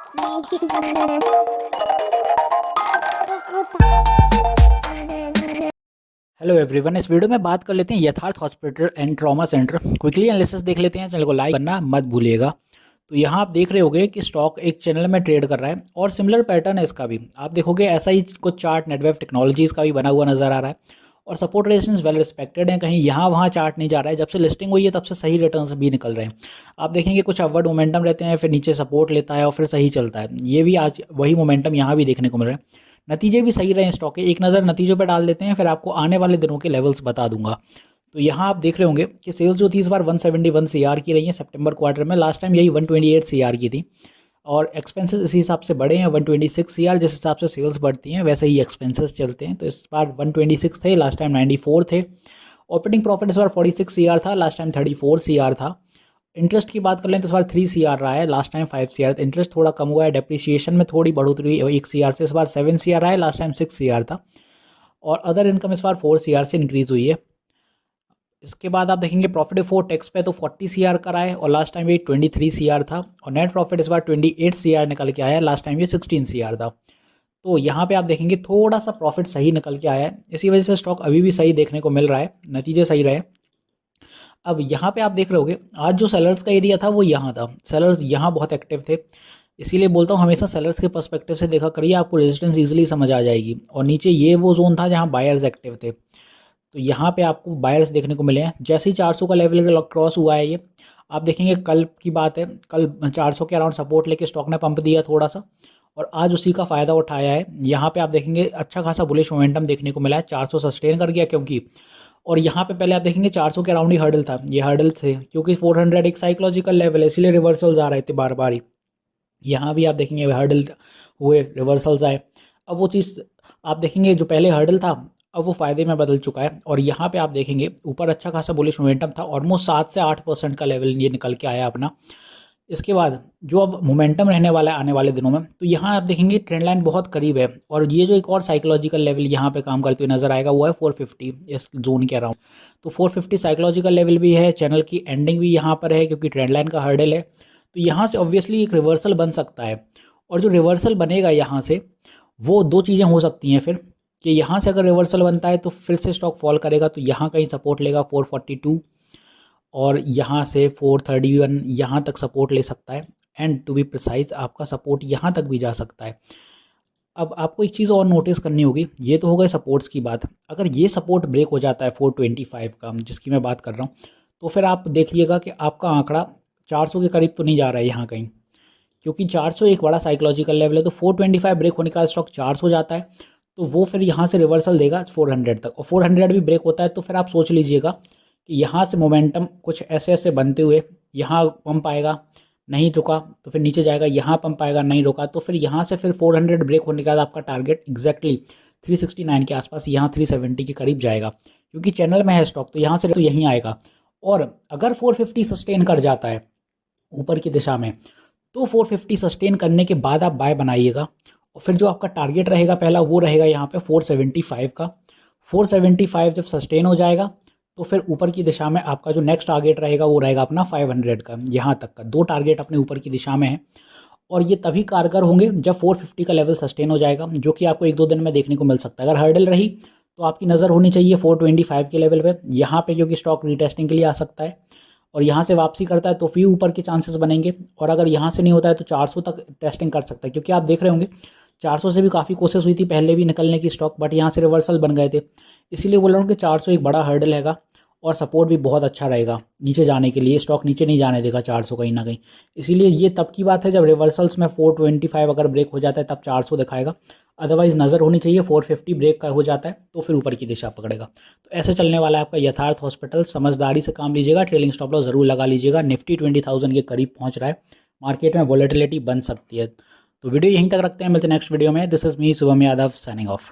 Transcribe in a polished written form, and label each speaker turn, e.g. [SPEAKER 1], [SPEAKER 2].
[SPEAKER 1] Hello everyone, इस video में बात कर लेते हैं यथार्थ hospital and trauma centre. Quickly analysis देख लेते हैं। चैनल को लाइक करना मत भूलिएगा। तो यहाँ आप देख रहे होंगे कि स्टॉक एक चैनल में ट्रेड कर रहा है और सिमिलर पैटर्न है इसका भी। आप देखोगे ऐसा ही कुछ चार्ट नेटवेव टेक्नोलॉजीज का भी बना हुआ नजर आ रहा है और सपोर्ट रेजिस्टेंस वेल रिस्पेक्टेड है। कहीं यहाँ वहाँ चार्ट नहीं जा रहा है। जब से लिस्टिंग हुई है तब से सही रिटर्न्स भी निकल रहे हैं। आप देखेंगे कुछ अपवर्ड मोमेंटम रहते हैं, फिर नीचे सपोर्ट लेता है और फिर सही चलता है। ये भी आज वही मोमेंटम यहाँ भी देखने को मिल रहा है। नतीजे भी सही रहे स्टॉक के। एक नज़र नतीजों पर डाल देते हैं, फिर आपको आने वाले दिनों के लेवल्स बता दूंगा। तो यहाँ आप देख रहे होंगे कि सेल्स जो थी इस बार 171 सीआर की रही है सितंबर क्वार्टर में। लास्ट टाइम यही 128 सीआर की थी और एक्सपेंसेस इसी हिसाब से बढ़े हैं 126 सीआर। जिस हिसाब से सेल्स बढ़ती हैं वैसे ही एक्सपेंसेस चलते हैं। तो इस बार 126 थे, लास्ट टाइम 94 थे। ऑपरेटिंग प्रॉफिट इस बार 46 सीआर था, लास्ट टाइम 34 सीआर था। इंटरेस्ट की बात कर लें तो इस बार 3 सीआर रहा है, लास्ट टाइम 5 सीआर। इंटरेस्ट थोड़ा कम हुआ है। डेप्रिसिएशन में थोड़ी बढ़ोतरी हुई 1 सीआर से, इस बार 7 सीआर रहा है, लास्ट टाइम 6 सीआर था। और अदर इनकम इस बार 4 सीआर से इंक्रीज हुई है। इसके बाद आप देखेंगे प्रॉफिट बिफोर टैक्स पे तो 40 सीआर का रहा है और लास्ट टाइम ये 23 सीआर था। और नेट प्रॉफिट इस बार 28 सीआर निकल के आया है, लास्ट टाइम ये 16 सीआर था। तो यहाँ पे आप देखेंगे थोड़ा सा प्रॉफिट सही निकल के आया है। इसी वजह से स्टॉक अभी भी सही देखने को मिल रहा है, नतीजे सही रहे। अब यहाँ पे आप देख रहे होगे आज जो सेलर्स का एरिया था वो यहाँ था। सेलर्स यहाँ बहुत एक्टिव थे, इसीलिए बोलता हूँ हमेशा सेलर्स के पर्सपेक्टिव से देखा करिए, आपको रेजिस्टेंस इजीली समझ आ जाएगी। और नीचे ये वो जोन था जहाँ बायर्स एक्टिव थे, तो यहाँ पे आपको बायर्स देखने को मिले हैं। जैसे ही 400 का लेवल क्रॉस हुआ है, ये आप देखेंगे कल की बात है, कल 400 के अराउंड सपोर्ट लेके स्टॉक ने पंप दिया थोड़ा सा और आज उसी का फ़ायदा उठाया है। यहाँ पे आप देखेंगे अच्छा खासा बुलिश मोमेंटम देखने को मिला है। 400 सस्टेन कर गया क्योंकि, और यहाँ पे पहले आप देखेंगे 400 के अराउंड ही हर्डल था, ये हर्डल थे क्योंकि 400 एक साइकोलॉजिकल लेवल है, इसीलिए रिवर्सल्स आ रहे थे बार बार ही। यहाँ भी आप देखेंगे हर्डल हुए, रिवर्सल्स आए। अब वो चीज़ आप देखेंगे जो पहले हर्डल था अब वो फ़ायदे में बदल चुका है। और यहाँ पे आप देखेंगे ऊपर अच्छा खासा बुलिश मोमेंटम था, ऑलमोस्ट 7 से 8% का लेवल ये निकल के आया अपना। इसके बाद जो अब मोमेंटम रहने वाला है आने वाले दिनों में, तो यहाँ आप देखेंगे ट्रेंड लाइन बहुत करीब है। और ये जो एक और साइकोलॉजिकल लेवल यहाँ पे काम करते हुए नजर आएगा वो है 450, इस जोन के अराउंड। तो 450 साइकोलॉजिकल लेवल भी है, चैनल की एंडिंग भी यहाँ पर है क्योंकि ट्रेंड लाइन का हर्डल है। तो यहाँ से ऑब्वियसली एक रिवर्सल बन सकता है और जो रिवर्सल बनेगा यहाँ से वो दो चीज़ें हो सकती हैं फिर, कि यहाँ से अगर रिवर्सल बनता है तो फिर से स्टॉक फॉल करेगा, तो यहाँ कहीं सपोर्ट लेगा 442 और यहाँ से 431 यहाँ तक सपोर्ट ले सकता है। एंड टू बी प्रिसाइज आपका सपोर्ट यहाँ तक भी जा सकता है। अब आपको एक चीज़ और नोटिस करनी होगी, ये तो हो गई सपोर्ट्स की बात। अगर ये सपोर्ट ब्रेक हो जाता है 425 का जिसकी मैं बात कर रहा हूँ, तो फिर आप देखिएगा कि आपका आंकड़ा 400 के करीब तो नहीं जा रहा है यहाँ कहीं, क्योंकि 400 एक बड़ा साइकोलॉजिकल लेवल है। तो 425 ब्रेक होने का स्टॉक 400 जाता है तो वो फिर यहाँ से रिवर्सल देगा 400 तक, और 400 भी ब्रेक होता है तो फिर आप सोच लीजिएगा कि यहाँ से मोमेंटम कुछ ऐसे ऐसे बनते हुए यहाँ पंप आएगा, नहीं रुका तो फिर नीचे जाएगा, यहाँ पंप आएगा, नहीं रुका तो फिर यहाँ से फिर 400 ब्रेक होने के बाद आपका टारगेट एग्जैक्टली 369 के आसपास, यहाँ 370 के करीब जाएगा। क्योंकि चैनल में है स्टॉक तो यहाँ से तो यहीं आएगा। और अगर 450 सस्टेन कर जाता है ऊपर की दिशा में, तो 450 सस्टेन करने के बाद आप बाय बनाइएगा। और फिर जो आपका टारगेट रहेगा पहला वो रहेगा यहाँ पे 475 का। 475 जब सस्टेन हो जाएगा तो फिर ऊपर की दिशा में आपका जो नेक्स्ट टारगेट रहेगा वो रहेगा अपना 500 का। यहाँ तक का दो टारगेट अपने ऊपर की दिशा में है और ये तभी कारगर होंगे जब 450 का लेवल सस्टेन हो जाएगा, जो कि आपको 1-2 दिन में देखने को मिल सकता है। अगर हर्डल रही तो आपकी नज़र होनी चाहिए 425 के लेवल पे, यहाँ पे क्योंकि स्टॉक रीटेस्टिंग के लिए आ सकता है और यहाँ से वापसी करता है तो फिर ऊपर के चांसेस बनेंगे। और अगर यहाँ से नहीं होता है तो 400 तक टेस्टिंग कर सकता है, क्योंकि आप देख रहे होंगे 400 से भी काफ़ी कोशिश हुई थी पहले भी निकलने की स्टॉक, बट यहाँ से रिवर्सल बन गए थे। इसीलिए बोल रहा हूँ कि 400 एक बड़ा हर्डल हैगा और सपोर्ट भी बहुत अच्छा रहेगा नीचे जाने के लिए। स्टॉक नीचे नहीं जाने देगा 400 कहीं ना कहीं। इसीलिए ये तब की बात है जब रिवर्सल्स में 425 अगर ब्रेक हो जाता है तब 400 दिखाएगा। अदरवाइज नज़र होनी चाहिए 450 ब्रेक का हो जाता है तो फिर ऊपर की दिशा पकड़ेगा। तो ऐसे चलने वाला है आपका यथार्थ हॉस्पिटल। समझदारी से काम लीजिएगा, ट्रेलिंग स्टॉप लॉस जरूर लगा लीजिएगा। निफ्टी 20,000 के करीब पहुंच रहा है, मार्केट में वॉलेटिलिटी बन सकती है। तो वीडियो यहीं तक रखते हैं, मिलते हैं नेक्स्ट वीडियो में। This is me Shubham Yadav signing off.